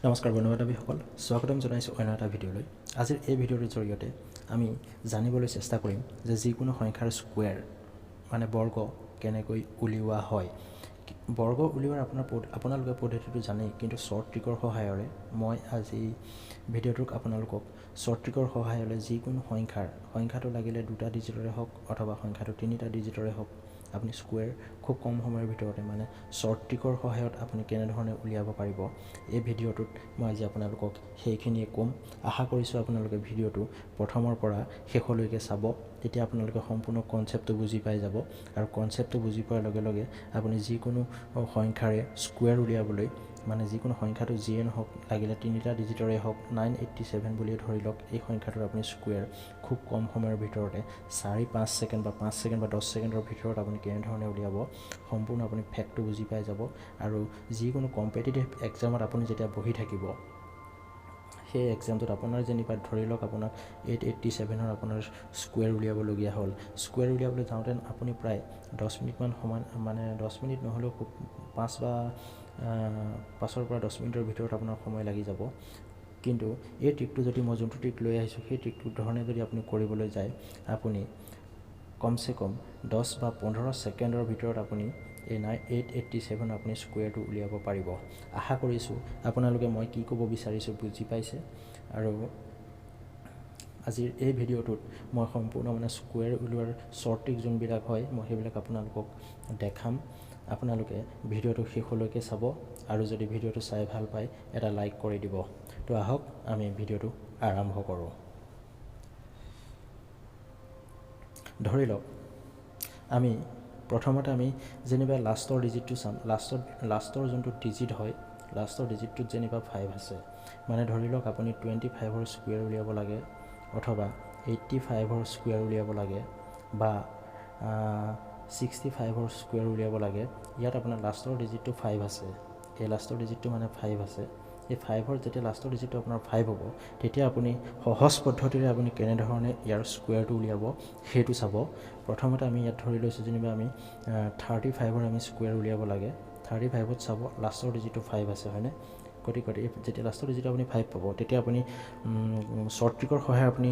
নমস্কাৰ বন্ধু-বান্ধৱীসকল, স্বাগতম জনাইছোঁ অন্য এটা ভিডিঅ'লৈ। আজিৰ এই ভিডিঅ'টোৰ জৰিয়তে আমি জানিবলৈ চেষ্টা কৰিম যে যিকোনো সংখ্যাৰ স্কুৱেৰ মানে বৰ্গ কেনেকৈ উলিওৱা হয়। বৰ্গ উলিওৱাৰ আপোনালোকে পদ্ধতিটো জানেই, কিন্তু শ্বৰ্ট ট্ৰিকৰ সহায়েৰে মই আজি ভিডিঅ'টোক আপোনালোকক শ্বৰ্ট ট্ৰিকৰ সহায়েৰে যিকোনো সংখ্যাটো লাগিলে 2টা ডিজিটৰে হওক অথবা সংখ্যাটো 3টা ডিজিটৰে হওক, আপুনি স্কুৱেৰ খুব কম সময়ৰ ভিতৰতে মানে শ্বৰ্ট ট্ৰিকৰ সহায়ত আপুনি কেনেধৰণে উলিয়াব পাৰিব, এই ভিডিঅ'টোত মই আজি আপোনালোকক সেইখিনিয়ে ক'ম। আশা কৰিছোঁ আপোনালোকে ভিডিঅ'টো প্ৰথমৰ পৰা শেষলৈকে চাব, তেতিয়া আপোনালোকে সম্পূৰ্ণ কনচেপ্টটো বুজি পাই যাব। আৰু কনচেপ্টটো বুজি পোৱাৰ লগে লগে আপুনি যিকোনো সংখ্যাৰে স্কুৱেৰ উলিয়াবলৈ মানে যিকোনো সংখ্যাটো যিয়ে নহওক, লাগিলে 3টা ডিজিটৰে হওক, 987 বুলিয়ে ধৰি লওক, এই সংখ্যাটোৰ আপুনি স্কুৱেৰ খুব কম সময়ৰ ভিতৰতে 4-5 ছেকেণ্ড বা 5 ছেকেণ্ড বা 10 ছেকেণ্ডৰ ভিতৰত আপুনি কেনেধৰণে উলিয়াব সম্পূৰ্ণ আপুনি ফেক্টটো বুজি পাই যাব। আৰু যিকোনো কম্পিটিটিভ এক্সামত আপুনি যেতিয়া বহি থাকিব, সেই এক্সামটোত আপোনাৰ যেনিবা ধৰি লওক আপোনাক 887ৰ আপোনাৰ স্কুৱেৰ উলিয়াবলগীয়া হ'ল। স্কুৱেৰ উলিয়াবলৈ যাওঁতে আপুনি প্ৰায় 10 মিনিটমান সময়, মানে 10 মিনিট নহ'লেও খুব 5-ৰ পৰা 10 মিনিটৰ ভিতৰত আপোনাৰ সময় লাগি যাব। কিন্তু এই ট্ৰিকটো যদি মই যোনটো ট্ৰিক লৈ আহিছোঁ, সেই ট্ৰিকটোৰ ধৰণে যদি আপুনি কৰিবলৈ যায়, আপুনি কমচে কম 10 বা 15 ছেকেণ্ডৰ ভিতৰত আপুনি এই 887 আপুনি স্কুৱেৰটো উলিয়াব পাৰিব। আশা কৰিছোঁ আপোনালোকে মই কি ক'ব বিচাৰিছোঁ বুজি পাইছে। আৰু আজিৰ এই ভিডিঅ'টোত মই সম্পূৰ্ণ মানে স্কুৱেৰ উলিওৱাৰ শ্বৰ্ট ট্ৰিক যোনবিলাক হয়, মই সেইবিলাক আপোনালোকক দেখাম। আপোনালোকে ভিডিঅ'টো শেষলৈকে চাব, আৰু যদি ভিডিঅ'টো চাই ভাল পায় এটা লাইক কৰি দিব। তো আহক আমি ভিডিঅ'টো আৰম্ভ কৰোঁ। ধৰি লওক আমি প্ৰথমতে আমি যেনিবা লাষ্টৰ ডিজিটটো চাম। লাষ্টৰ যোনটো ডিজিট হয়, লাষ্টৰ ডিজিটটোত যেনিবা 5 আছে, মানে ধৰি লওক আপুনি 25ৰ স্কুৱেৰ উলিয়াব লাগে, অথবা 85ৰ স্কুৱেৰ উলিয়াব লাগে, বা 65ৰ স্কুৱেৰ উলিয়াব লাগে। ইয়াত আপোনাৰ লাষ্টৰ ডিজিটটো 5 আছে, এই লাষ্টৰ ডিজিটটো মানে 5 আছে। এই 5ৰ যেতিয়া লাষ্টৰ ডিজিটটো আপোনাৰ 5 হ'ব, তেতিয়া আপুনি সহজ পদ্ধতিৰে আপুনি কেনেধৰণে ইয়াৰ স্কুৱেৰটো উলিয়াব সেইটো চাব। প্ৰথমতে আমি ইয়াত ধৰি লৈছোঁ যেনিবা আমি 35ৰ আমি স্কুৱেৰ উলিয়াব লাগে। 35ত চাব লাষ্টৰ ডিজিটটো 5 আছে, হয়নে? গতিকে যেতিয়া লাষ্টৰ ডিজিটটো আপুনি 5 পাব, তেতিয়া আপুনি শ্বৰ্ট ট্ৰিকৰ সহায়ে আপুনি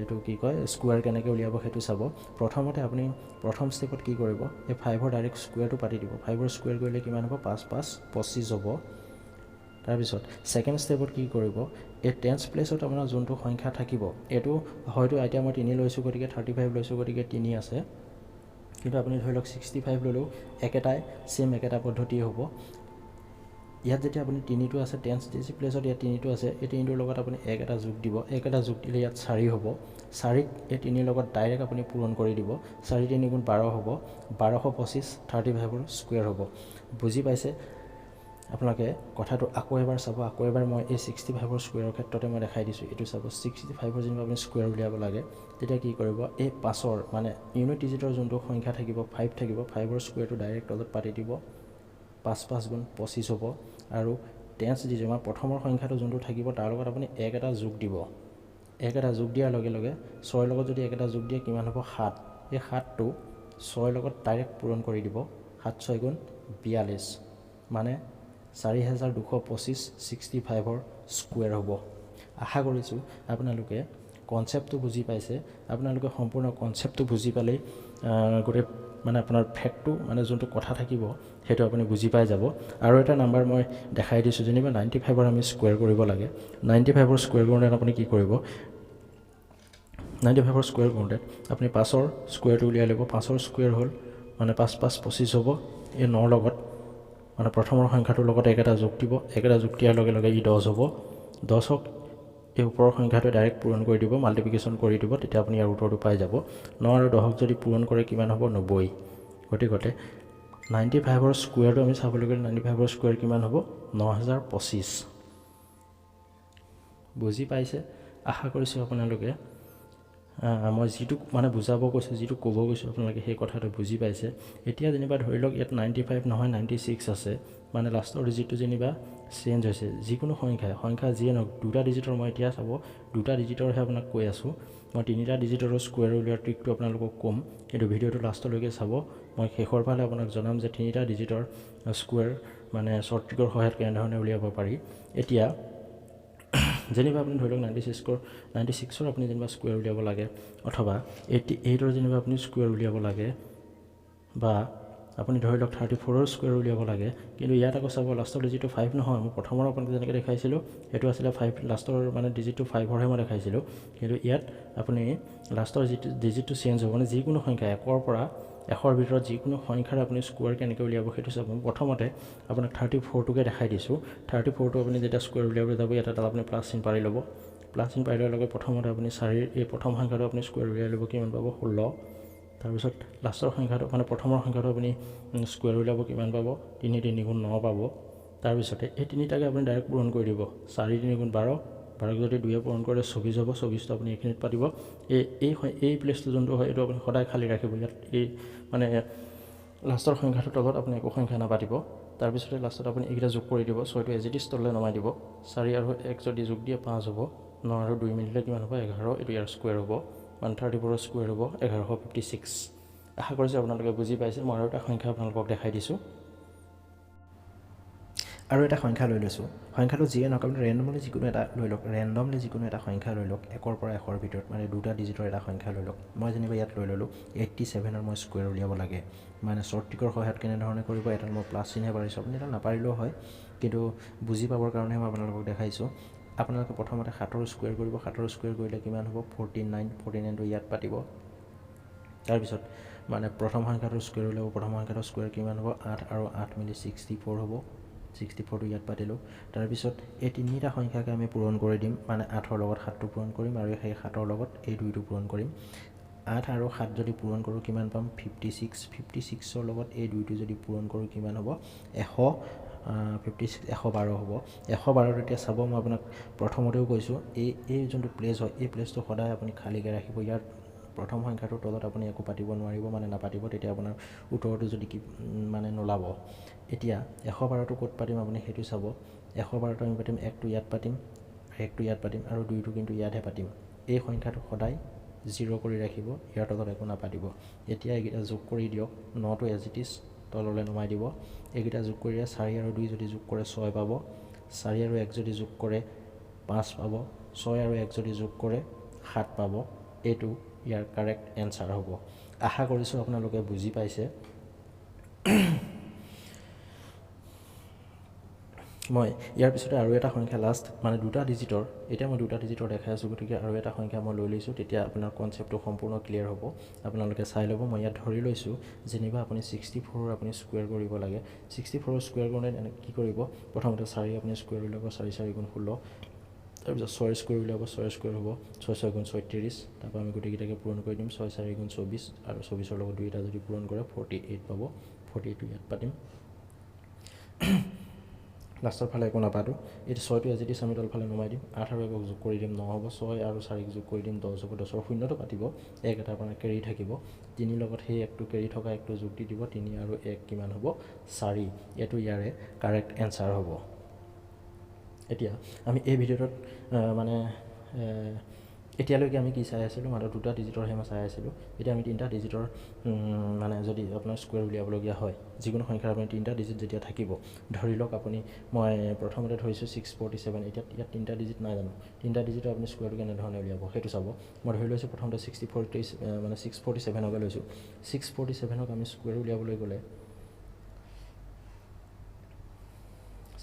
এইটো কি কয় স্কুৱেৰ কেনেকৈ উলিয়াব সেইটো চাব। প্ৰথমতে আপুনি প্ৰথম ষ্টেপত কি কৰিব, এই 5ৰ ডাইৰেক্ট স্কুৱেৰটো পাতি দিব। 5ৰ স্কুৱেৰ কৰিলে কিমান হ'ব? 5-5 25 হ'ব। তাৰপিছত ছেকেণ্ড ষ্টেপত কি কৰিব, এই টেন্স প্লেচত আপোনাৰ যোনটো সংখ্যা থাকিব, এইটো হয়তো এতিয়া মই 3 লৈছোঁ, গতিকে 35 লৈছোঁ, গতিকে 3 আছে। কিন্তু আপুনি ধৰি লওক 65 ল'লেও একেটা পদ্ধতিয়ে হ'ব। ইয়াত যেতিয়া আপুনি 3টো আছে, টেন্স প্লেচত ইয়াত 3টো আছে, এই 3টোৰ লগত আপুনি এটা যোগ দিব। এটা যোগ দিলে ইয়াত 4 হ'ব। 4ক এই 3ৰ লগত ডাইৰেক্ট আপুনি পূৰণ কৰি দিব। 4 3 গুণ 12 হ'ব। 1225 35ৰ স্কুৱেৰ হ'ব। বুজি পাইছে? আপোনালোকে কথাটো আকৌ এবাৰ চাব। আকৌ এবাৰ মই এই 65ৰ স্কুৱেৰৰ ক্ষেত্ৰতে মই দেখাই দিছোঁ। এইটো চাব, 65ৰ যেনিবা আপুনি স্কুৱেৰ উলিয়াব লাগে, তেতিয়া কি কৰিব, এই 5ৰ মানে ইউনিট ডিজিটৰ যোনটো সংখ্যা থাকিব 5 থাকিব, 5ৰ স্কুৱেৰটো ডাইৰেক্ট তলত পাতি দিব। 5-5 গুণ 25 হ'ব। আৰু টেন্স ডিজিট মানে প্ৰথমৰ সংখ্যাটো যোনটো থাকিব, তাৰ লগত আপুনি এটা যোগ দিব। এটা যোগ দিয়াৰ লগে লগে 6ৰ লগত যদি এটা যোগ দিয়ে কিমান হ'ব? 7। এই 7টো 6ৰ লগত ডাইৰেক্ট পূৰণ কৰি দিব। 7-6 গুণ 42, মানে 4225 65ৰ স্কুৱেৰ হ'ব। আশা কৰিছোঁ আপোনালোকে কনচেপ্টটো বুজি পাইছে। আপোনালোকে সম্পূৰ্ণ কনচেপ্টটো বুজি পালেই গোটেই মানে আপোনাৰ ফেক্টটো মানে যোনটো কথা থাকিব সেইটো আপুনি বুজি পাই যাব। আৰু এটা নাম্বাৰ মই দেখাই দিছোঁ, যেনিবা 95ৰ আমি স্কুৱেৰ কৰিব লাগে। 95ৰ স্কুৱেৰ কৰোঁতে আপুনি কি কৰিব, 95ৰ স্কুৱেৰ কৰোঁতে আপুনি 5ৰ স্কুৱেৰটো উলিয়াই ল'ব। 5ৰ স্কুৱেৰ হ'ল মানে 5-5 25 হ'ব। এই 9ৰ লগত মানে প্ৰথমৰ সংখ্যাটোৰ লগত এটা যোগ দিব। এটা যোগ দিয়াৰ লগে লগে ই 10 হ'ব। 10ক এই ওপৰৰ সংখ্যাটো ডাইৰেক্ট পূৰণ কৰি দিব, মাল্টিপ্লিকেশ্যন কৰি দিব, তেতিয়া আপুনি ইয়াৰ উত্তৰটো পাই যাব। 9 আৰু 10ক যদি পূৰণ কৰে কিমান হ'ব? 90। গতিকে 95ৰ স্কুৱেৰটো আমি চাবলৈ গ'লে 95ৰ স্কুৱেৰ কিমান হ'ব? 9025। বুজি পাইছে? আশা কৰিছোঁ আপোনালোকে মই যিটো মানে বুজাব গৈছোঁ, যিটো ক'ব গৈছোঁ, আপোনালোকে সেই কথাটো বুজি পাইছে। এতিয়া যেনিবা ধৰি লওক ইয়াত 95 নহয় 96 আছে, মানে লাষ্টৰ ডিজিটটো যেনিবা চেঞ্জ হৈছে। যিকোনো সংখ্যা যিয়ে নহওক, 2টা ডিজিটৰ মই এতিয়া চাব, 2টা ডিজিটৰহে আপোনাক কৈ আছোঁ। মই 3টা ডিজিটৰ স্কুৱেৰ উলিওৱাৰ ট্ৰিকটো আপোনালোকক ক'ম, কিন্তু ভিডিঅ'টো লাষ্টলৈকে চাব। মই শেষৰ ফালে আপোনাক জনাম যে 3টা ডিজিটৰ স্কুৱেৰ মানে শ্বৰ্ট ট্ৰিকৰ সহায়ত কেনেধৰণে উলিয়াব পাৰি এতিয়া যেনিবা আপুনি ধৰি লওক 96ৰ আপুনি যেনিবা স্কুৱেৰ উলিয়াব লাগে অথবা 88ৰ যেনিবা আপুনি স্কুৱেৰ উলিয়াব লাগে বা আপুনি ধৰি লওক 34ৰ স্কুৱেৰ উলিয়াব লাগে কিন্তু ইয়াত আকৌ চাব লাষ্টৰ ডিজিটটো 5 নহয় মই প্ৰথমৰ আপোনাক যেনেকৈ দেখাইছিলোঁ সেইটো আছিলে 5 লাষ্টৰ মানে ডিজিটটো 5ৰহে মই দেখাইছিলোঁ কিন্তু ইয়াত আপুনি লাষ্টৰ ডিজিটটো চেঞ্জ হ'ব মানে যিকোনো সংখ্যা 1ৰ পৰা 100ৰ ভিতৰত যিকোনো সংখ্যাৰ আপুনি স্কুৱেৰ কেনেকৈ উলিয়াব সেইটো চাব প্ৰথমতে আপোনাক 34টোকে দেখাই দিছোঁ 34টো আপুনি যেতিয়া স্কুৱেৰ উলিয়াবলৈ যাব ইয়াত এটা আপুনি প্লাছ চিন পাৰি ল'ব প্লাছ চিন পাৰি লোৱাৰ লগে প্ৰথমতে আপুনি 4ৰ এই প্ৰথম সংখ্যাটো আপুনি স্কুৱেৰ উলিয়াই ল'ব কিমান পাব 16 তাৰপিছত লাষ্টৰ সংখ্যাটো মানে প্ৰথমৰ সংখ্যাটো আপুনি স্কুৱেৰ উলিয়াব কিমান পাব 3 3 গুণ 9 পাব তাৰপিছতে এই তিনিটাকে আপুনি ডাইৰেক্ট পূৰণ কৰি দিব 4 3 গুণ 12 12ক যদি 2য়ে পূৰণ কৰে 24 হ'ব 24টো আপুনি এইখিনিত পাতিব এই প্লেচটো যোনটো হয় এইটো আপুনি সদায় খালী ৰাখিব ইয়াত এই মানে লাষ্টৰ সংখ্যাটোৰ তলত আপুনি একো সংখ্যা নাপাতিব তাৰপিছতে লাষ্টত আপুনি এইকেইটা যোগ কৰি দিব 6টো এজ ইট ইজ তললৈ নমাই দিব 4 আৰু 1 যদি যোগ দিয়ে 5 হ'ব 9 আৰু 2 মিলিলে কিমান হ'ব 11 এইটো ইয়াৰ স্কুৱেৰ হ'ব 134ৰ স্কুৱেৰ হ'ব 1156 আশা কৰিছোঁ আপোনালোকে বুজি পাইছে মই আৰু এটা সংখ্যা আপোনালোকক দেখাই দিছোঁ আৰু এটা সংখ্যা লৈ লৈছোঁ সংখ্যাটো যিয়ে নকওক ৰেণ্ডমলি যিকোনো এটা লৈ লওক ৰেণ্ডমলি যিকোনো এটা সংখ্যা লৈ লওক 1ৰ পৰা 100ৰ ভিতৰত মানে দুটা ডিজিটৰ এটা সংখ্যা লৈ লওক মই যেনিবা ইয়াত লৈ ল'লোঁ 87ৰ মই স্কুৱেৰ উলিয়াব লাগে মানে শ্বৰ্ট ট্ৰিকৰ সহায়ত কেনেধৰণে কৰিব এটাত মই প্লাছ চিনহে পাৰিছোঁ আপুনি এটা নাপাৰিলেও হয় কিন্তু বুজি পাবৰ কাৰণে মই আপোনালোকক দেখাইছোঁ আপোনালোকে প্ৰথমতে 7ৰ স্কুৱেৰ কৰিব 7ৰ স্কুৱেৰ কৰিলে কিমান হ'ব 49টো ইয়াত পাতিব তাৰপিছত মানে প্ৰথম সংখ্যাটোৰ স্কুৱেৰ উলিয়াব প্ৰথম সংখ্যাটোৰ স্কুৱেৰ কিমান হ'ব 8 আৰু 8 মিলি 64 হ'ব 64টো ইয়াত পাতিলোঁ তাৰপিছত এই তিনিটা সংখ্যাকে আমি পূৰণ কৰি দিম মানে 8ৰ লগত 7টো পূৰণ কৰিম আৰু সেই 7ৰ লগত এই 2টো পূৰণ কৰিম 8 আৰু 7 যদি পূৰণ কৰোঁ কিমান পাম 56ৰ লগত এই 2টো যদি পূৰণ কৰোঁ কিমান হ'ব 112 হ'ব 112 এতিয়া চাব মই আপোনাক প্ৰথমতেও কৈছোঁ এই যোনটো প্লেচ হয় এই প্লেচটো সদায় আপুনি খালীকৈ ৰাখিব ইয়াৰ প্ৰথম সংখ্যাটোৰ তলত আপুনি একো পাতিব নোৱাৰিব মানে নাপাতিব তেতিয়া আপোনাৰ উত্তৰটো যদি মানে নোলাব এতিয়া 112টো ক'ত পাতিম আপুনি সেইটো চাব 112টো আমি পাতিম 1টো ইয়াত পাতিম 1টো ইয়াত পাতিম আৰু 2টো কিন্তু ইয়াতহে পাতিম এই সংখ্যাটো সদায় 0 কৰি ৰাখিব ইয়াৰ তলত একো নাপাতিব এতিয়া এইকেইটা যোগ কৰি দিয়ক 9টো এজ ইট ইজ তললৈ নমাই দিব এইকেইটা যোগ কৰিলে 4 আৰু 2 যদি যোগ কৰে 6 পাব 4 আৰু 1 যদি যোগ কৰে 5 পাব 6 আৰু 1 যদি যোগ কৰে 7 পাব এইটো ইয়াৰ কাৰেক্ট এনচাৰ হ'ব আশা কৰিছোঁ আপোনালোকে বুজি পাইছে মই ইয়াৰ পিছতে আৰু এটা সংখ্যা লাষ্ট মানে দুটা ডিজিটৰ এতিয়া মই দুটা ডিজিটৰ দেখাই আছোঁ গতিকে আৰু এটা সংখ্যা মই লৈ লৈছোঁ তেতিয়া আপোনাৰ কনচেপ্টটো সম্পূৰ্ণ ক্লিয়াৰ হ'ব আপোনালোকে চাই ল'ব মই ইয়াত ধৰি লৈছোঁ যেনিবা আপুনি 64ৰ আপুনি স্কুৱেৰ কৰিব লাগে 64ৰ স্কুৱেৰ কৰোঁতে কি কৰিব প্ৰথমতে 4 আপুনি স্কুৱেৰ উলিয়াব 4 4 গুণ 16 তাৰপিছত 6 স্কুৱেৰ উলিয়াব 6 স্কুৱেৰ হ'ব 6 6 গুণ 36 তাৰপৰা আমি গোটেইকেইটাকে পূৰণ কৰি দিম 6 4 গুণ 24 আৰু 24ৰ লগত 2টা যদি পূৰণ কৰে 48 পাব 48টো ইয়াত পাতিম লাষ্টৰ ফালে একো নাপাতোঁ এইটো 6টো এজ ইট ইজ আমি তলফালে নমাই দিম 8 আৰু 1ক যোগ কৰি দিম 9 হ'ব 6 আৰু 4ক যোগ কৰি দিম 10 হ'ব 10ৰ শূন্যটো পাতিব 1 এটা আপোনাৰ কেৰি থাকিব 3 লগত সেই 1টো কেৰি থকা 1টো যোগ দি দিব 3 আৰু 1 কিমান হ'ব 4 এইটো ইয়াৰে কাৰেক্ট এনচাৰ হ'ব এতিয়া আমি এই ভিডিঅ'টোত মানে এতিয়ালৈকে আমি কি চাই আছিলোঁ মাত্ৰ দুটা ডিজিটৰহে মই চাই আছিলোঁ এতিয়া আমি তিনিটা ডিজিটৰ মানে যদি আপোনাৰ স্কুৱেৰ উলিয়াবলগীয়া হয় যিকোনো সংখ্যাৰ আপুনি তিনিটা ডিজিট যেতিয়া থাকিব ধৰি লওক আপুনি মই প্ৰথমতে ধৰিছোঁ 647 এতিয়া ইয়াত তিনিটা ডিজিট নাই জানো তিনিটা ডিজিটৰ আপুনি স্কুৱেৰটো কেনেধৰণে উলিয়াব সেইটো চাব মই ধৰি লৈছোঁ প্ৰথমতে 647কে লৈছোঁ 647ক আমি স্কুৱেৰ উলিয়াবলৈ গ'লে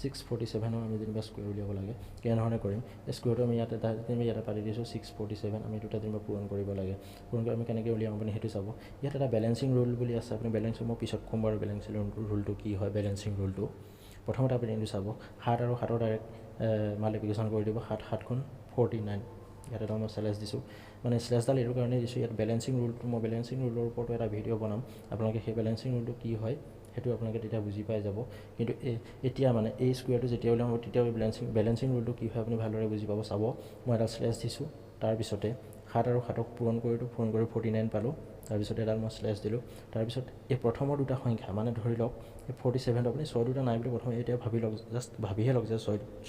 647ৰ আমি যেনিবা স্কুৱেৰ উলিয়াব লাগে কেনেধৰণে কৰিম এই স্কুৱেৰটো আমি ইয়াতে পাতি দিছোঁ 647 আমি দুটা যেনিবা পূৰণ কৰিব লাগে পূৰণ কৰি আমি কেনেকৈ উলিয়াম আপুনি সেইটো চাব ইয়াত এটা বেলেঞ্চিং ৰুল বুলি আছে আপুনি বেলেঞ্চিং মই পিছত ক'ম বাৰু বেলেঞ্চিং ৰুলটো কি হয় বেলেঞ্চিং ৰুলটো প্ৰথমতে আপুনি এইটো চাব 7 আৰু 7ৰ ডাইৰেক্ট মাল্টিপ্লিকেশ্যন কৰি দিব 7 7 গুণ 49 ইয়াত এটা মই স্লেছ দিছোঁ মানে স্লেছডাল এইটো কাৰণেই দিছোঁ ইয়াত বেলেঞ্চিং ৰুলটো মই বেলেঞ্চিং ৰুলৰ ওপৰতো এটা ভিডিঅ' বনাম আপোনালোকে সেই বেলেঞ্চিং ৰুলটো কি হয় সেইটো আপোনালোকে তেতিয়া বুজি পাই যাব কিন্তু এতিয়া মানে এই স্কুৱেৰটো যেতিয়া উলিয়াম তেতিয়া বেলেঞ্চিং ৰুলটো কি হয় আপুনি ভালদৰে বুজি পাব চাব মই এটা স্লেছ দিছোঁ তাৰপিছতে 7 আৰু 7ক পূৰণ কৰি 49 পালোঁ তাৰপিছতে এডাল মই স্লেছ দিলোঁ তাৰপিছত এই প্ৰথমৰ দুটা সংখ্যা মানে ধৰি লওক এই 47টো আপুনি 6 দুটা নাই বুলি প্ৰথমে এতিয়া ভাবি লওক জাষ্ট ভাবিহে লওক যে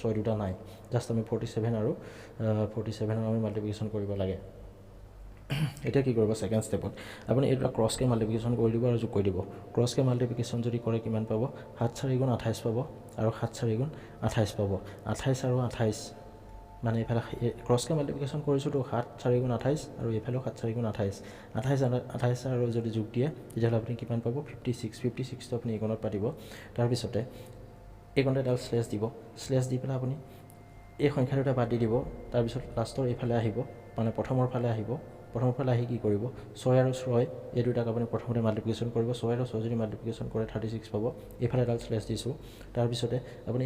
6 দুটা নাই জাষ্ট আমি 47 আৰু 47ৰ আমি মাল্টিপ্লিকেশ্যন কৰিব লাগে এতিয়া কি কৰিব ছেকেণ্ড ষ্টেপত আপুনি এইটো ক্ৰছকৈ মাল্টিপ্লিকেশ্যন কৰি দিব আৰু যোগ কৰি দিব ক্ৰছকৈ মাল্টিপ্লিকেশ্যন যদি কৰে কিমান পাব 7 4 গুণ 28 পাব আৰু 7 4 গুণ 28 পাব 28 আৰু 28 মানে এইফালে ক্ৰছকৈ মাল্টিপ্লিকেশ্যন কৰিছোঁতো 7 4 গুণ 28 আৰু এইফালেও 7 4 গুণ 28 28 আৰু যদি যোগ দিয়ে তেতিয়াহ'লে আপুনি কিমান পাব 56টো আপুনি এইকণত পাতিব তাৰপিছতে এইকণতে এডাল শ্লেছ দি পেলাই আপুনি এই সংখ্যা দুটা বাদ দি দিব তাৰপিছত লাষ্টৰ এইফালে আহিব মানে প্ৰথমৰ ফালে আহি কি কৰিব 6 আৰু 6 এই দুটাক আপুনি প্ৰথমতে মাল্টিপ্লিকেশ্যন কৰিব 6 আৰু 6 যদি মাল্টিপ্লিকেশ্যন কৰে 36 পাব এইফালে এডাল শ্লেছ দিছোঁ তাৰপিছতে আপুনি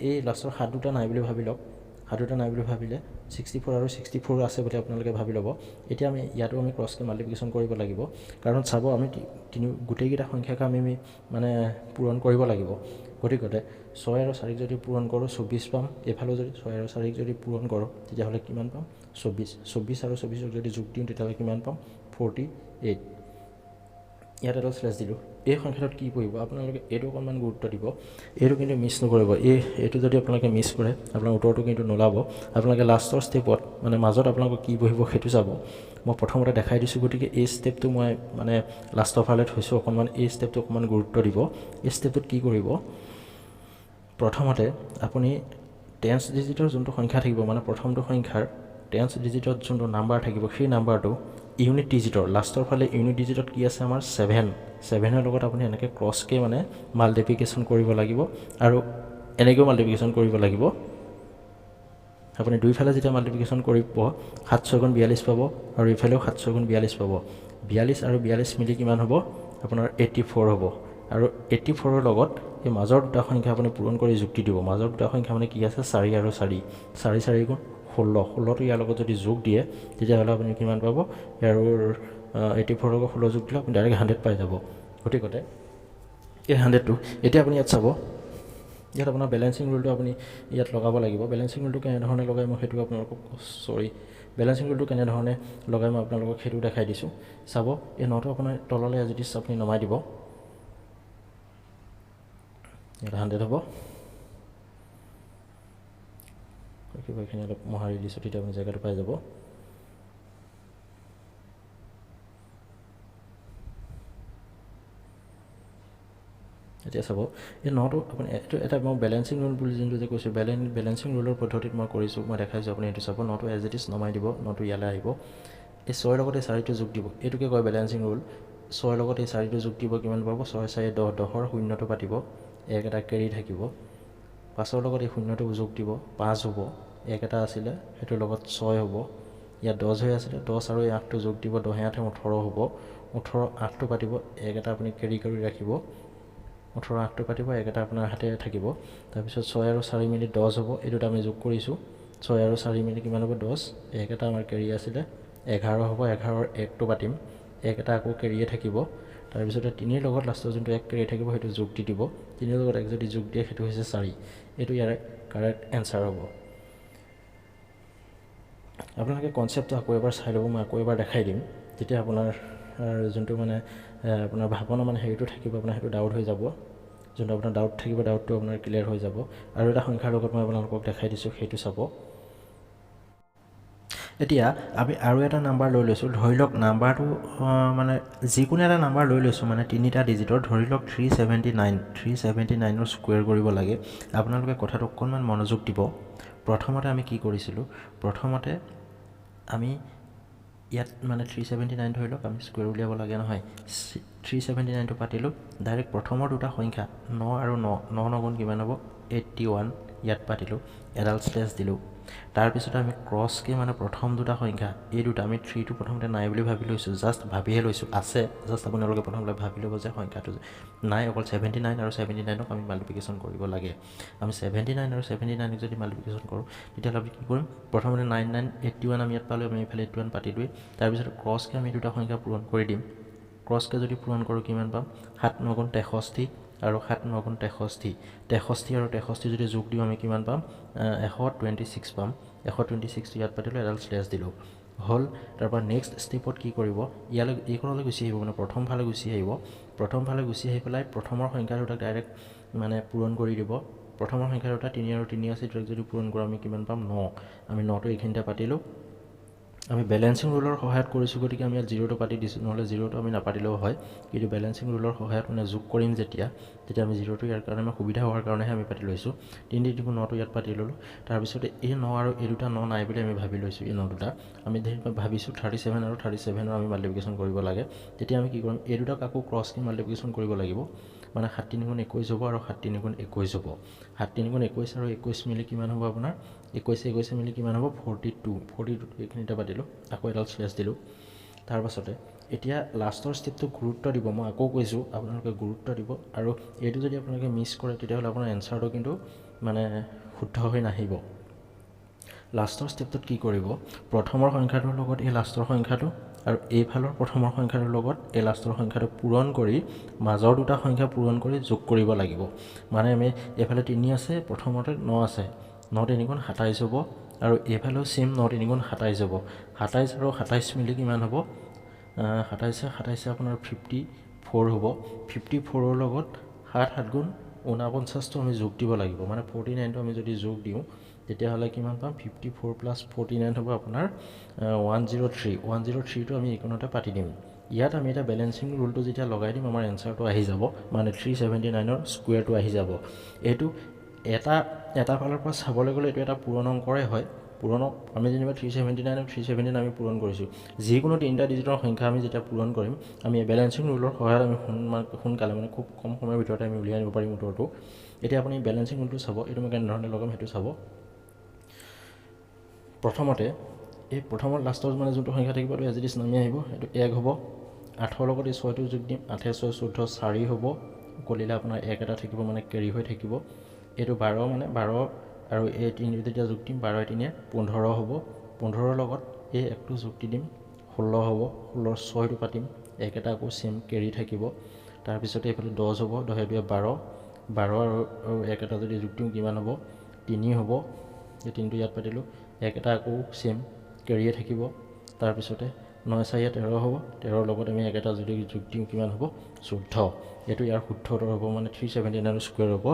এই লাষ্টৰ 7 দুটা নাই বুলি ভাবি লওক 7 দুটা নাই বুলি ভাবিলে 64 আৰু 64 আছে বুলি আপোনালোকে ভাবি ল'ব এতিয়া আমি ইয়াতো আমি ক্ৰছকৈ মাল্টিপ্লিকেশ্যন কৰিব লাগিব কাৰণ চাব আমি গোটেইকেইটা সংখ্যাকে আমি মানে পূৰণ কৰিব লাগিব গতিকে 6 আৰু 4ক যদি পূৰণ কৰোঁ 24 পাম এইফালেও যদি 6 আৰু 4ক যদি পূৰণ কৰোঁ তেতিয়াহ'লে কিমান পাম 24 আৰু 24ক যদি যোগ দিওঁ তেতিয়াহ'লে কিমান পাম 48 ইয়াত এডাল শ্লেছ দিলোঁ এই সংখ্যাটোত কি পৰিব আপোনালোকে এইটো অকণমান গুৰুত্ব দিব এইটো কিন্তু মিছ নকৰিব এইটো যদি আপোনালোকে মিছ কৰে আপোনাৰ উত্তৰটো কিন্তু নোলাব আপোনালোকে লাষ্টৰ ষ্টেপত মানে মাজত আপোনালোকে কি বহিব সেইটো চাব মই প্ৰথমতে দেখাই দিছোঁ গতিকে এই ষ্টেপটো মই মানে লাষ্টৰ ফালে থৈছোঁ অকণমান এই ষ্টেপটো অকণমান গুৰুত্ব দিব এই ষ্টেপটোত কি কৰিব প্ৰথমতে আপুনি 10th ডিজিটৰ যোনটো সংখ্যা থাকিব মানে প্ৰথমটো সংখ্যাৰ 10th ডিজিটত যোনটো নাম্বাৰ থাকিব সেই নাম্বাৰটো ইউনিট ডিজিটৰ লাষ্টৰ ফালে ইউনিট ডিজিটত কি আছে আমাৰ 7ৰ লগত আপুনি এনেকৈ ক্ৰছকৈ মানে মাল্টিপ্লিকেশ্যন কৰিব লাগিব আৰু এনেকৈও মাল্টিপ্লিকেশ্যন কৰিব লাগিব আপুনি দুইফালে যেতিয়া মাল্টিপ্লিকেশ্যন কৰিব 7 6 গুণ 42 পাব আৰু ইফালেও 7 6 গুণ 42 পাব 42 আৰু 42 মিলি কিমান হ'ব আপোনাৰ 84 হ'ব আৰু 84ৰ লগত এই মাজৰ দুটা সংখ্যা আপুনি পূৰণ কৰি যুক্তি দিব মাজৰ দুটা সংখ্যা মানে কি আছে 4 আৰু 4 4 গুণ 16টো ইয়াৰ লগত যদি যোগ দিয়ে তেতিয়াহ'লে আপুনি কিমান পাব আৰু 84ৰ লগত 16 যোগ দিলে আপুনি ডাইৰেক্ট 100 পাই যাব গতিকে এই 100টো এতিয়া আপুনি ইয়াত চাব ইয়াত আপোনাৰ বেলেঞ্চিং ৰুলটো আপুনি ইয়াত লগাব লাগিব বেলেঞ্চিং ৰুলটো কেনেধৰণে লগাই মই সেইটো আপোনালোকক বেলেঞ্চিং ৰুলটো কেনেধৰণে লগাই মই আপোনালোকক সেইটো দেখাই দিছোঁ চাব এই নটো আপোনাৰ তললৈ যদি আপুনি নমাই দিব ইয়াত 100 হ'ব এইখিনি অলপ মোহাৰি দিছোঁ তেতিয়া আপুনি জেগাটো পাই যাব এতিয়া চাব এই নটো আপুনি এইটো এটা মই বেলেঞ্চিং ৰুল বুলি যোনটো যে কৈছোঁ বেলেঞ্চিং ৰুলৰ পদ্ধতিত মই কৰিছোঁ মই দেখাইছোঁ আপুনি এইটো চাব নটো এজ ইট ইজ নমাই দিব নটো ইয়ালৈ আহিব এই 6ৰ লগত এই 4টো যোগ দিব এইটোকে কয় বেলেঞ্চিং ৰুল 6ৰ লগত এই 4টো যোগ দিব কিমান পাব 6 4 10 10ৰ শূন্যটো পাতিব এক এটা কেৰি থাকিব 5ৰ লগত এই শূন্যটো যোগ দিব 5 হ'ব এক এটা আছিলে সেইটোৰ লগত 6 হ'ব ইয়াত 10 হৈ আছিলে 10 আৰু 8টো যোগ দিব 10 8 18 হ'ব 18 8টো পাতিব এক এটা আপুনি কেৰি কৰি ৰাখিব 18 8টো পাতিব এক এটা আপোনাৰ হাতে থাকিব তাৰপিছত 6 আৰু 4 মিলি 10 হ'ব এইটোত আমি যোগ কৰিছোঁ 6 আৰু 4 মিলি কিমান হ'ব 10 এক এটা আমাৰ কেৰি আছিলে 11 হ'ব 11ৰ 1টো পাতিম এক এটা আকৌ কেৰিয়ে থাকিব তাৰপিছতে 3ৰ লগত লাষ্টৰ যোনটো এক কেৰি থাকিব সেইটো যোগ দি দিব 3ৰ লগত এক যদি যোগ দিয়ে সেইটো হৈছে 4 এইটো ইয়াৰ কাৰেক্ট এনচাৰ হ'ব আপোনালোকে কনচেপ্টটো আকৌ এবাৰ চাই ল'ব মই আকৌ এবাৰ দেখাই দিম তেতিয়া আপোনাৰ যোনটো মানে আপোনাৰ ভাৱনা মানে হেৰিটো থাকিব আপোনাৰ সেইটো ডাউট হৈ যাব যোনটো আপোনাৰ ডাউট থাকিব ডাউটটো আপোনাৰ ক্লিয়াৰ হৈ যাব আৰু এটা সংখ্যাৰ লগত মই আপোনালোকক দেখাই দিছোঁ সেইটো চাব এতিয়া আমি আৰু এটা নাম্বাৰ লৈ লৈছোঁ ধৰি লওক নাম্বাৰটো মানে যিকোনো এটা নাম্বাৰ লৈ লৈছোঁ মানে 3টা ডিজিটৰ ধৰি লওক 379ৰ স্কুৱেৰ কৰিব লাগে আপোনালোকে কথাটো অকণমান মনোযোগ দিব প্ৰথমতে আমি কি কৰিছিলোঁ প্ৰথমতে আমি ইয়াত মানে 379 ধৰি লওক আমি স্কুৱেৰ উলিয়াব লাগে নহয় 379টো পাতিলোঁ ডাইৰেক্ট প্ৰথমৰ দুটা সংখ্যা 9 আৰু 9 গুণ কিমান হ'ব 81 ইয়াত পাতিলোঁ এডাল শ্লেছ দিলোঁ তাৰপিছত আমি ক্ৰছকৈ মানে প্ৰথম দুটা সংখ্যা এই দুটা আমি 3টো প্ৰথমতে নাই বুলি ভাবি লৈছোঁ জাষ্ট ভাবিহে লৈছোঁ আছে জাষ্ট আপোনালোকে প্ৰথমতে ভাবি ল'ব যে সংখ্যাটো নাই অকল 79 আৰু 79ক আমি মাল্টিপ্লিকেশ্যন কৰিব লাগে আমি 79 আৰু 79ক যদি মাল্টিপ্লিকেশ্যন কৰোঁ তেতিয়াহ'লে আমি কি কৰিম প্ৰথমতে 81 আমি ইয়াত পালোঁ আমি এইফালে 81 পাতিলোৱেই তাৰপিছত ক্ৰছকৈ আমি দুটা সংখ্যা পূৰণ কৰি দিম ক্ৰছকৈ যদি পূৰণ কৰোঁ কিমান পাম 7 9 গুণ 63 আৰু 7 9 গুণ 63 আৰু 63 যদি যোগ দিওঁ আমি কিমান পাম 126 পাম 126টো ইয়াত পাতিলোঁ এডাল শ্লেছ দিলোঁ হ'ল তাৰপৰা নেক্সট ষ্টেপত কি কৰিব ইয়ালৈ এইখনলৈ গুচি আহিব মানে প্ৰথম ফালে গুচি আহি পেলাই প্ৰথমৰ সংখ্যা দুটাক ডাইৰেক্ট মানে পূৰণ কৰি দিব প্ৰথমৰ সংখ্যা দুটা 3 আৰু 3 আছে যদি পূৰণ কৰোঁ আমি কিমান পাম 9 আমি 9টো এইখিনিতে পাতিলোঁ আমি বেলেঞ্চিং ৰুলৰ সহায়ত কৰিছোঁ গতিকে আমি ইয়াত 0টো পাতি দিছোঁ, নহ'লে 0টো আমি নাপাতিলেও হয়, কিন্তু বেলেঞ্চিং ৰুলৰ সহায়ত মানে যোগ কৰিম যেতিয়া আমি 0টো ইয়াৰ কাৰণে আমি সুবিধা হোৱাৰ কাৰণেহে আমি পাতি লৈছোঁ। 3 দি 9টো ইয়াত পাতি ল'লোঁ। তাৰপিছতে এই 9 আৰু এই দুটা 9 নাই বুলি আমি ভাবি লৈছোঁ। এই 9 দুটা আমি ভাবিছোঁ 37 আৰু 37ৰ আমি মাল্টিপ্লিকেশ্যন কৰিব লাগে। তেতিয়া আমি কি কৰিম, এই দুটাক আকৌ ক্ৰছকৈ মাল্টিপ্লিকেশ্যন কৰিব লাগিব, মানে 7 3 গুণ 21 হ'ব আৰু 7 3 গুণ 21 হ'ব। 7 3 গুণ 21 আৰু 21 মিলি কিমান হ'ব আপোনাৰ, 21 মিলি কিমান হ'ব 42 এইখিনিতে পাতিলোঁ, আকৌ এডাল স্লেছ দিলোঁ। তাৰপাছতে এতিয়া লাষ্টৰ ষ্টেপটো গুৰুত্ব দিব, মই আকৌ কৈছোঁ আপোনালোকে গুৰুত্ব দিব, আৰু এইটো যদি আপোনালোকে মিছ কৰে তেতিয়াহ'লে আপোনাৰ এনচাৰটো কিন্তু মানে শুদ্ধ হৈ নাহিব। লাষ্টৰ ষ্টেপটোত কি কৰিব, প্ৰথমৰ সংখ্যাটোৰ লগত এই লাষ্টৰ সংখ্যাটো আৰু এইফালৰ প্ৰথমৰ সংখ্যাটোৰ লগত এই লাষ্টৰ সংখ্যাটো পূৰণ কৰি মাজৰ দুটা সংখ্যা পূৰণ কৰি যোগ কৰিব লাগিব। মানে আমি এইফালে 3 আছে, প্ৰথমতে 9 আছে, 9 3 গুণ 27 হ'ব, আৰু এইফালেও চেম 9 3 গুণ 27 হ'ব। 27 আৰু 27 মিলি কিমান হ'ব, 27 আপোনাৰ 54 হ'ব। 54ৰ লগত 7 7 গুণ 49টো আমি যোগ দিব লাগিব, মানে 49টো আমি যদি যোগ দিওঁ তেতিয়াহ'লে কিমান পাম, 54 + 49 হ'ব আপোনাৰ 103। 103টো আমি এইকণতে পাতি দিম। ইয়াত আমি এটা বেলেঞ্চিং ৰুলটো যেতিয়া লগাই দিম আমাৰ এনচাৰটো আহি যাব, মানে 379ৰ স্কুৱেৰটো আহি যাব। এইটো এটা ফালৰ পৰা চাবলৈ গ'লে এইটো এটা পূৰণ অংকৰে হয়। পূৰণক আমি যেনিবা 379 আমি পূৰণ কৰিছোঁ। যিকোনো 3টা ডিজিটৰ সংখ্যা আমি যেতিয়া পূৰণ কৰিম, আমি বেলেঞ্চিং ৰুলৰ সহায়ত আমি সোনকালে মানে খুব কম সময়ৰ ভিতৰতে আমি উলিয়াই আনিব পাৰিম উত্তৰটো। এতিয়া আপুনি বেলেঞ্চিং ৰুলটো চাব, এইটো মই কেনেধৰণে লগাম সেইটো চাব। প্ৰথমতে এই প্ৰথমৰ লাষ্টৰ মানে যোনটো সংখ্যা থাকিব এইটো এজ ইট ইজ নামি আহিব, এইটো 1 হ'ব। 8ৰ লগত এই 6টো যোগ দিম, 8 6 14 4 হ'ব, কৰিলে আপোনাৰ 1 এটা থাকিব, মানে কেৰি হৈ থাকিব। এইটো 12 মানে 12 আৰু এই 3 যেতিয়া যোগ দিম 12 3 15 হ'ব। 15ৰ লগত এই 1টো যোগ দি দিম 16 হ'ব, 16ৰ 6টো পাতিম, 1 এটা আকৌ চেম কেৰি থাকিব। তাৰপিছতে এইফালে 10 হ'ব, 10 2 12, 12 আৰু 1 এটা যদি যোগ দিওঁ কিমান হ'ব 3 হ'ব। এই 3টো ইয়াত পাতিলোঁ, 1 এটা আকৌ চেম কেৰিয়ে থাকিব। তাৰপিছতে 9 4 13 হ'ব, 13ৰ লগত আমি 1 এটা যদি যোগ দিওঁ কিমান হ'ব 14। এইটো ইয়াৰ শুদ্ধ উত্তৰ হ'ব, মানে 379ৰ স্কুৱেৰ হ'ব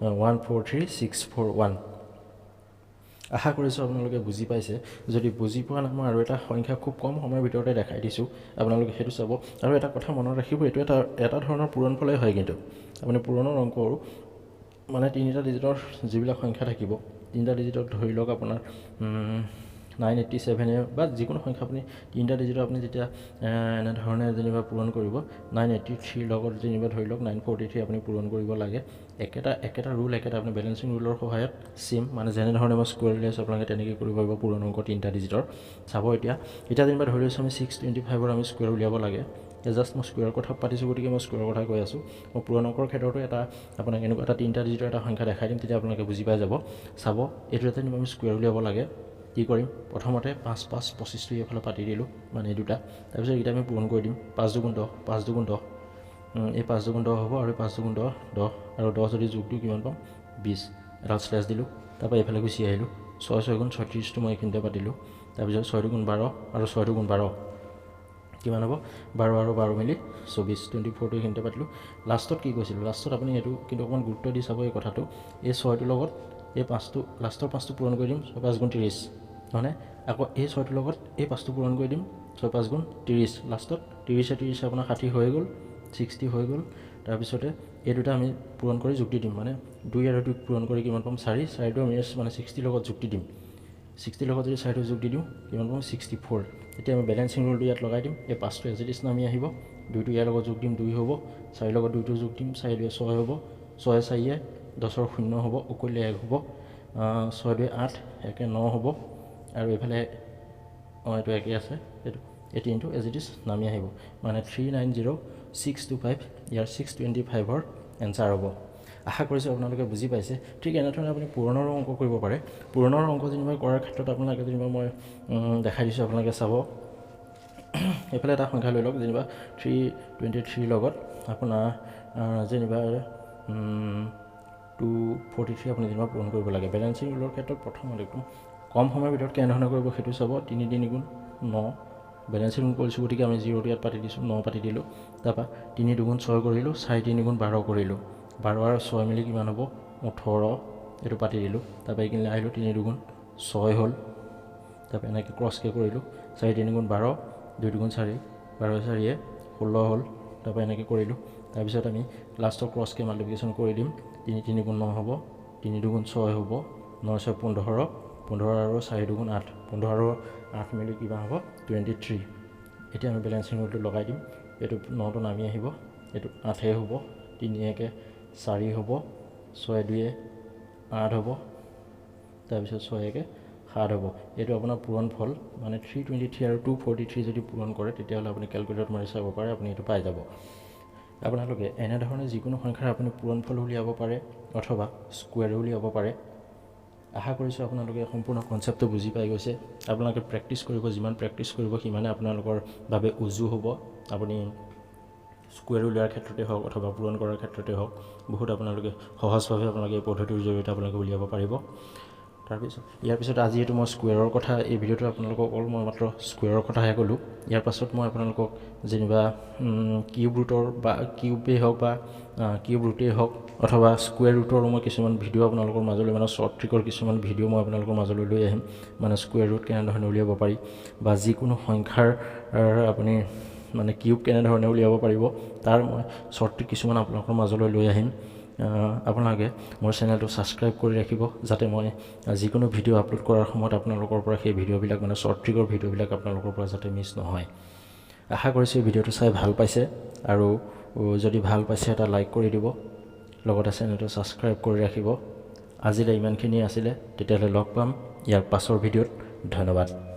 143641। আশা কৰিছোঁ আপোনালোকে বুজি পাইছে। যদি বুজি পোৱা নাই মই আৰু এটা সংখ্যা খুব কম সময়ৰ ভিতৰতে দেখাই দিছোঁ, আপোনালোকে সেইটো চাব। আৰু এটা কথা মনত ৰাখিব, এইটো এটা ধৰণৰ পূৰণ ফলাই হয়, কিন্তু আপুনি পূৰণৰ অংকৰো মানে 3টা ডিজিটৰ যিবিলাক সংখ্যা থাকিব, 3টা ডিজিটত ধৰি লওক আপোনাৰ 987 বা যিকোনো সংখ্যা আপুনি 3টা ডিজিটৰ আপুনি যেতিয়া এনেধৰণে যেনিবা পূৰণ কৰিব, 983 লগত যেনিবা ধৰি লওক 943 আপুনি পূৰণ কৰিব লাগে। একেটা ৰুল একেটা আপুনি বেলেঞ্চিং ৰুলৰ সহায়ত চেম, মানে যেনেধৰণে মই স্কুৱেৰ উলিয়াইছোঁ আপোনালোকে তেনেকৈ কৰিব পাৰিব পূৰণ অংক 3টা ডিজিটৰ। চাব এতিয়া যেনিবা ধৰি লৈছোঁ আমি 625ৰ আমি স্কুৱেৰ উলিয়াব লাগে। জাষ্ট মই স্কুৱেৰৰ কথা পাতিছোঁ গতিকে মই স্কুৱেৰৰ কথা কৈ আছোঁ। মই পূৰণ অংকৰ ক্ষেত্ৰতো এটা আপোনাক এনেকুৱা এটা 3টা ডিজিটৰ এটা সংখ্যা দেখাই দিম, তেতিয়া আপোনালোকে বুজি পাই যাব। চাব এইটো যেনিবা আমি স্কুৱেৰ উলিয়াব লাগে, কি কৰিম, প্ৰথমতে 5 5 25টো এইফালে পাতি দিলোঁ, মানে এই দুটা। তাৰপিছত এইকেইটা আমি পূৰণ কৰি দিম, 5 2 10, 5 2 10, এই 5 2 10 হ'ব, আৰু 5 2 10 10, আৰু 10 যদি যোগ দিওঁ কিমান পাম 20, এডাল স্লেছ দিলোঁ। তাৰপৰা এইফালে গুচি আহিলোঁ, 6 6 গুণ 36টো মই এইখিনিতে পাতিলোঁ। তাৰপিছত 6 2 গুণ 12 আৰু 6 2 গুণ 12 কিমান হ'ব 12 আৰু 12 মিলি 24, 24টো এইখিনিতে পাতিলোঁ। লাষ্টত কি কৈছিলোঁ, লাষ্টত আপুনি এইটো কিন্তু অকণমান গুৰুত্ব দি চাব এই কথাটো, এই 6টোৰ লগত এই 5টো লাষ্টৰ 5টো পূৰণ কৰি দিম, 6 5 গুণ 30, নহয়নে? আকৌ এই 6টোৰ লগত এই 5টো পূৰণ কৰি দিম, 6 5 গুণ 30, লাষ্টত 30 আপোনাৰ 60 হৈ গ'ল, 60 হৈ গ'ল। তাৰপিছতে এই দুটা আমি পূৰণ কৰি যোগ দি দিম, মানে 2 আৰু 2 পূৰণ কৰি কিমান পাম 4, 4টো আমি মানে 60 লগত যোগ দি দিম। 60 লগত যদি 4টো যোগ দি দিওঁ কিমান পাম 64। এতিয়া আমি বেলেঞ্চিং ৰুলটো ইয়াত লগাই দিম, এই 5টো এজ ইট ইজ নামি আহিব, 2টো ইয়াৰ লগত যোগ দিম 2 হ'ব, 4 লগত 2টো যোগ দিম 4 2 6 হ'ব, 6 4 10ৰ 0 হ'ব, অকলে 1 হ'ব, 6 2 8 1 9 হ'ব, আৰু এইফালে এইটো একেই আছে, এই 3টো এজ ইট ইজ নামি আহিব, মানে 390625 ইয়াৰ 625ৰ এনচাৰ হ'ব। আশা কৰিছোঁ আপোনালোকে বুজি পাইছে। ঠিক এনেধৰণে আপুনি পূৰণৰ অংক কৰিব পাৰে। পূৰণৰ অংক যেনিবা কৰাৰ ক্ষেত্ৰত আপোনালোকে যেনিবা মই দেখাই দিছোঁ, আপোনালোকে চাব। এইফালে এটা সংখ্যা লৈ লওক, যেনিবা 323 লগত আপোনাৰ যেনিবা 243 আপুনি যেনিবা পূৰণ কৰিব লাগে। বেলেঞ্চিং ৰুলৰ ক্ষেত্ৰত প্ৰথমতে একদম কম সময়ৰ ভিতৰত কেনেধৰণে কৰিব সেইটো চাব। 3 3 গুণ 9 বেলেঞ্চিং ৰুল কৰিছোঁ গতিকে আমি 0টো ইয়াত পাতি দিছোঁ, 9 পাতি দিলোঁ। তাৰপৰা 3 2 গুণ 6 কৰিলোঁ, 4 3 গুণ 12 কৰিলোঁ, 12 আৰু 6 মিলি কিমান হ'ব 18, এইটো পাতি দিলোঁ। তাৰপৰা এইখিনি আহিলোঁ 3 2 গুণ 6 হ'ল, তাৰপৰা এনেকৈ ক্ৰছকৈ কৰিলোঁ 4 3 গুণ 12 2 2 গুণ 4 12 4 16 হ'ল তাৰপৰা এনেকৈ কৰিলোঁ তাৰপিছত আমি লাষ্টৰ ক্ৰছকৈ মাল্টিপ্লিকেশ্যন কৰি দিম 3 3 গুণ 9 হ'ব 3 2 গুণ 6 হ'ব 9 6 15 15 আৰু 4 2 গুণ 8 15 আৰু 8 মিলি কিমান হ'ব 23 এতিয়া আমি বেলেঞ্চিং ৰুলটো লগাই দিম এইটো 9টো নামি আহিব এইটো 8 হ'ব 3 1 4 হ'ব 6 2 8 হ'ব তাৰপিছত 6 1 7 হ'ব এইটো আপোনাৰ পূৰণ ফল মানে 323 আৰু 243 যদি পূৰণ কৰে তেতিয়াহ'লে আপুনি কেলকুলেটৰত মাৰি চাব পাৰে আপুনি এইটো পাই যাব আপোনালোকে এনেধৰণে যিকোনো সংখ্যাৰ আপুনি পূৰণ ফল উলিয়াব পাৰে অথবা স্কুৱেৰ উলিয়াব পাৰে আশা কৰিছোঁ আপোনালোকে সম্পূৰ্ণ কনচেপ্টটো বুজি পাই গৈছে আপোনালোকে প্ৰেক্টিছ কৰিব যিমান প্ৰেক্টিছ কৰিব সিমানে আপোনালোকৰ বাবে উজু হ'ব আপুনি স্কুৱেৰ উলিওৱাৰ ক্ষেত্ৰতে হওক অথবা পূৰণ কৰাৰ ক্ষেত্ৰতে হওক বহুত আপোনালোকে সহজভাৱে আপোনালোকে এই পদ্ধতিৰ জৰিয়তে আপোনালোকে উলিয়াব পাৰিব তাৰপিছত ইয়াৰ পিছত আজি এইটো মই স্কুৱেৰৰ কথা এই ভিডিঅ'টো আপোনালোকক মই মাত্ৰ স্কুৱেৰৰ কথাহে ক'লোঁ ইয়াৰ পাছত মই আপোনালোকক যেনিবা কিউব ৰুটৰ বা কিউবেই হওক বা কিউব ৰুটেই হওক অথবা স্কুৱেৰ ৰুটৰো মই কিছুমান ভিডিঅ' আপোনালোকৰ মাজলৈ মানে শ্বৰ্ট ট্ৰিকৰ কিছুমান ভিডিঅ' মই আপোনালোকৰ মাজলৈ লৈ আহিম মানে স্কুৱেৰ ৰুট কেনেধৰণে উলিয়াব পাৰি বা যিকোনো সংখ্যাৰ আপুনি মানে কিউব কেনেধৰণে উলিয়াব পাৰিব তাৰ মই শ্বৰ্ট ট্ৰিক কিছুমান আপোনালোকৰ মাজলৈ লৈ আহিম আপোনালোকে মোৰ চেনেলটো ছাবস্ক্ৰাইব কৰি ৰাখিব যাতে মই যিকোনো ভিডিঅ' আপলোড কৰাৰ সময়ত আপোনালোকৰ পৰা সেই ভিডিঅ'বিলাক মানে শ্বৰ্ট ট্ৰিকৰ ভিডিঅ'বিলাক আপোনালোকৰ পৰা যাতে মিছ নহয় আশা কৰিছোঁ এই ভিডিঅ'টো চাই ভাল পাইছে আৰু যদি ভাল পাইছে এটা লাইক কৰি দিব লগতে চেনেলটো ছাবস্ক্ৰাইব কৰি ৰাখিব আজিলৈ ইমানখিনি আছিলে তেতিয়াহ'লে লগ পাম ইয়াৰ পাছৰ ভিডিঅ'ত ধন্যবাদ